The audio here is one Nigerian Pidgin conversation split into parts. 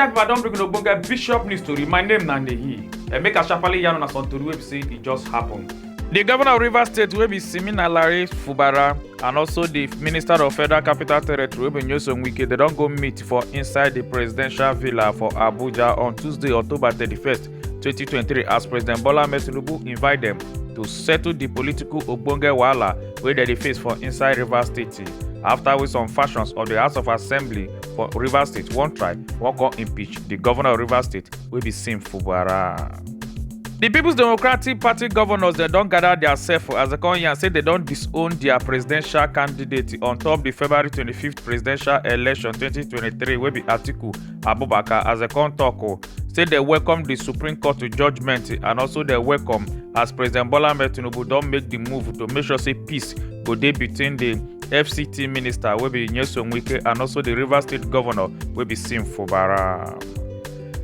Naija people don bring ogbonge Bishop news story. My name na Nehi. Emeke sharparly yarn una some tori wey be say e just happen. The governor of Rivers State wey be Siminalayi Fubara and also the Minister of Federal Capital Territory wey be Nyesom Wike, they don go meet for inside the presidential villa for Abuja on Tuesday, October 31st, 2023 as President Bola Ahmed Tinubu invite them to settle the political ogbonge wahala wey dem dey face for inside Rivers State. After with some factions of the House of Assembly for Rivers State wan try wan come impeach the governor of Rivers State wey be Sim Fubara. The People's Democratic Party governors they don't gather themselves as they come here and say they don't disown their presidential candidate on top the February 25th presidential election 2023 wey be Atiku Abubakar as they come talk. Say they welcome the Supreme Court to judgment and also they welcome as President Bola Ahmed Tinubu don make the move to make sure say peace go dey between the FCT minister wey be Nyesom Wike and also the Rivers State governor wey be Sim Fubara.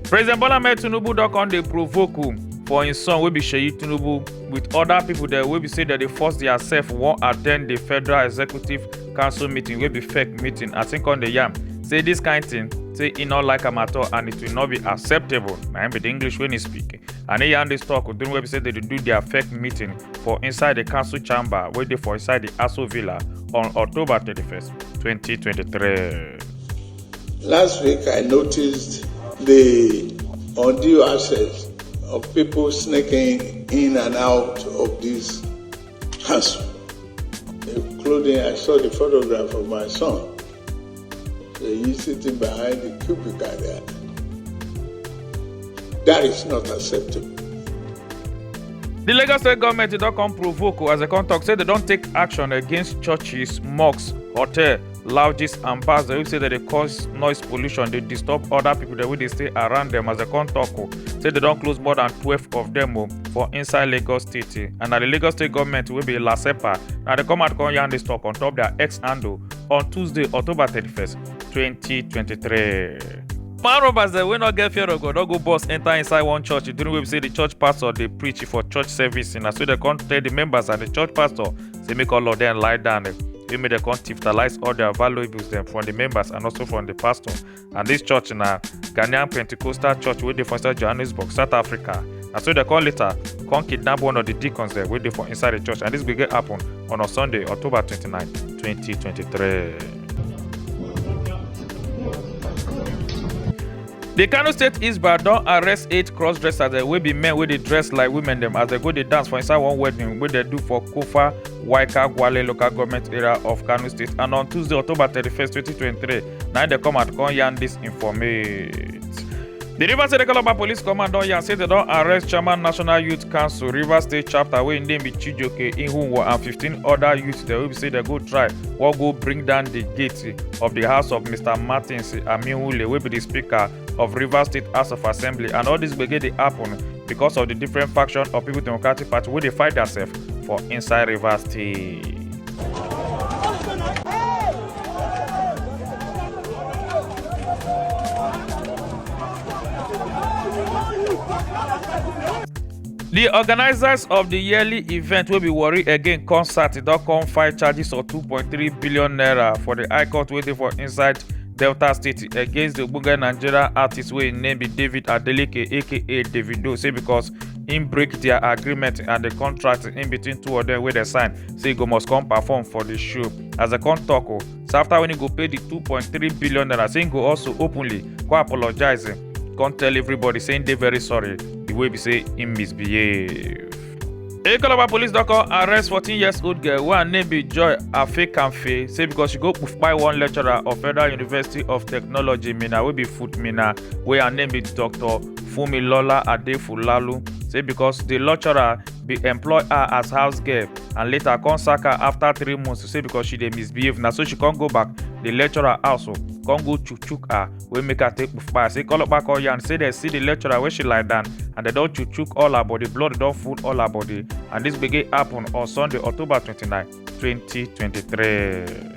President Bola Ahmed Tinubu don come dey provoke for his son wey be Seyi Tinubu with other people there wey be say that they force themselves wan attend the Federal Executive Council meeting wey be fake meeting. I think on the yam say this kind thing say e no like am at all and it will not be acceptable. Na him be the English when he speak. And he yarn this talk during wey be say they dey do their fake meeting for inside the council chamber wey dey for inside the Aso Villa on October 31st, 2023. Last week I noticed the undue access of people sneaking in and out of this council, including I saw the photograph of my son. So he's sitting behind the cubicle there. That is not acceptable. The Lagos State government don come provoke as they come talk say they don't take action against churches, mosques, hotels, lounges and bars. They will say that they cause noise pollution, they disturb other people that will they stay around them as they come talk. Say they don't close more than 12 of them for inside Lagos State. And now the Lagos State government will be LASEPA. Now they come out come yarn this talk on top their X handle on Tuesday, October 31st, 2023. Man robbers that will not get fear of God, don't go boss enter inside one church. During we say the church pastor they preach for church service, and so they come tell the members and the church pastor say make all of them lie down. They may they come utilize all their valuables them from the members and also from the pastor. And this church now Ghanaian Pentecostal church where they for inside Johannesburg, South Africa. And so they come later come kidnap one of the deacons there where they for inside the church. And this will get happen on a Sunday, October 29, 2023. The Kano State Isba don arrest 8 cross-dressers that will be men wey dey dress like women them as they go dey dance for inside one wedding wey they do for Kofa Waika Gwale local government area of Kano State. And on Tuesday, October 31st, 2023, now they come out come yarn this informate. The Rivers State Local Police Command don yarn say they don arrest Chairman National Youth Council Rivers State Chapter wey name be Chijoke Ihunwo and 15 other youths they will be say they go try or go bring down the gate of the house of Mr. Martins Amihule wey be the Speaker of Rivers State House of Assembly. And all this gbege dey happen because of the different factions of People's Democratic Party where they fight themselves for inside Rivers State. The organizers of the yearly event will be worried again concert don come fight charges of 2.3 billion naira for the High Court waiting for inside Delta State against the ogbonge Nigeria artist wey name be David Adeleke aka Davido, say because him break their agreement and the contract in between two of them wey they sign say go must come perform for the show. As they come talk so after when he go pay the 2.3 billion naira, say he go also openly go apologize, come tell everybody saying they very sorry the way we say him misbehave. Calabar police don come arrest 14-year-old girl wey her name be Joy Afekanfe, say because she go buy one lecturer of Federal University of Technology Mina wey be Foot Mina wey her name be Dr. Fumilola Adefulalu, say because the lecturer be employ her as house girl and later come sack her after 3 months, say because she dey misbehave. Na so she come go back the lecturer also come go chuchuk her wey make her take fire. Say call up back all yarn say they see the lecturer where she lie down and they don chuchuk all her body, blood don full all her body. And this begin happen on Sunday, October 29, 2023.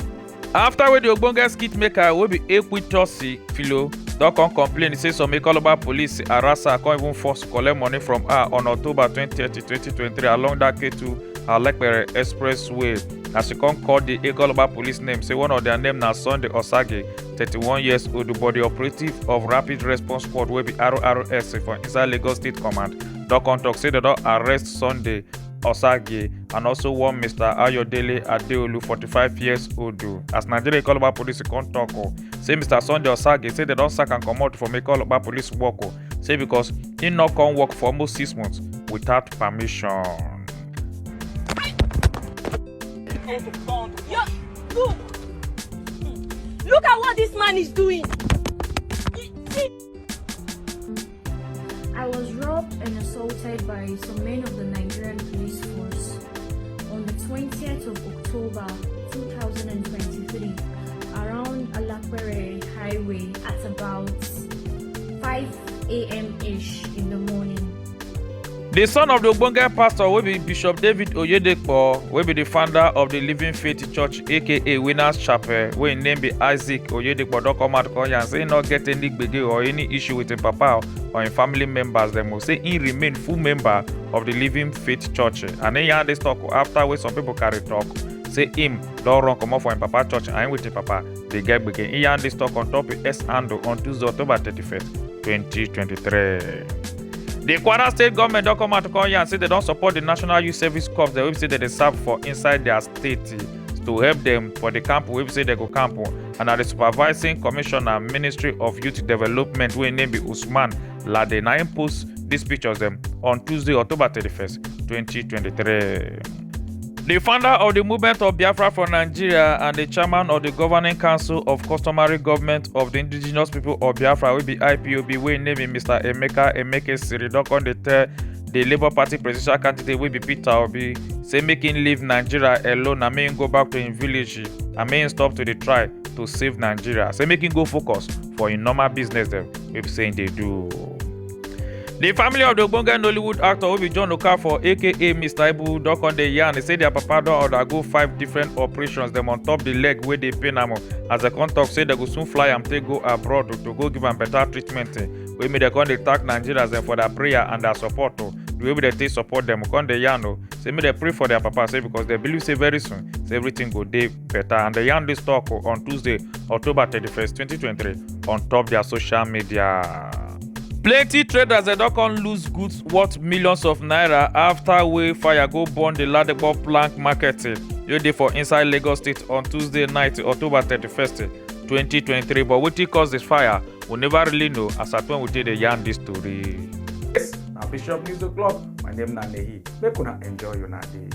After wey the ogbonge skit maker wey be Equitosi Philo don come complain say some Ekoloba police harass her, come even force collect money from her on October 20, 2023 along that Ketu Alekpere Expressway as she come call the Igoloba police name, say one of their name na Sunday Osage, 31 years old, but the operative of Rapid Response Squad wey be RRS for inside Lagos State Command don come talk say they don arrest Sunday Osage and also one Mr. Ayodele Adeolu, 45 years old. As Nigeria Igoloba police come talk, say Mr. Sunday Osage say they don sack and comot from Igoloba police work, say because he no come work for almost 6 months without permission. Look at what this man is doing. I was robbed and assaulted by some men of the Nigerian police force on the 20th of October 2023 around Alapere Highway at about 5 a.m.-ish in the morning. The son of the Ogbonge pastor will be Bishop David Oyedepo, will be the founder of the Living Faith Church, aka Winners Chapel, where his name be Isaac Oyedepo. Don't come out and say he not get any gbege or any issue with his papa or his family members. Them will say he remain full member of the Living Faith Church. And then he had this talk after where some people carry talk. Say him don't run come off for his papa church and with his papa they get gbege. He had this talk on top of S handle on Tuesday, October 31st, 2023. The Kwara state government don come out to come here and say they don't support the National Youth Service Corps. They will say that they serve for inside their state to help them for the camp. We will say they go camp. And the supervising commissioner, Ministry of Youth Development, wey name be Usman Lade, na him post these pictures them on Tuesday, October 31st, 2023. The founder of the movement of Biafra for Nigeria and the chairman of the governing council of customary government of the indigenous people of Biafra will be IPOB, wey name Mr. Emeke Siri don come dey tell the Labour Party presidential candidate wey be Peter Obi say make him leave Nigeria alone and make him go back to him village and make him stop to dey try to save Nigeria. Say make him go focus for him normal business dem wey be saying they do. The family of the Ogbonge Nollywood actor will be John Okafor, aka Mr. Ibu, don come dey yarn. They say their papa don undergo 5 different operations. Them on top the leg where they pain am. As the talk say they go soon fly and take go abroad to go give am better treatment. We may they come dey thank Nigerians for their prayer and their support. The way they take support them, come dey yarn. Say may they pray for their papa, say because they believe say very soon say everything go dey better. And they yarn this talk on Tuesday, October 31st, 2023 on top their social media. Plenty traders they don't come lose goods worth millions of naira after we fire go burn the Ladebo plank market you dey for inside Lagos State on Tuesday night, October 31st, 2023. But what caused this fire, we never really know as at when we did the yarn this story. Yes, now Bishop News Club. My name is Nanehi. Make una enjoy your day.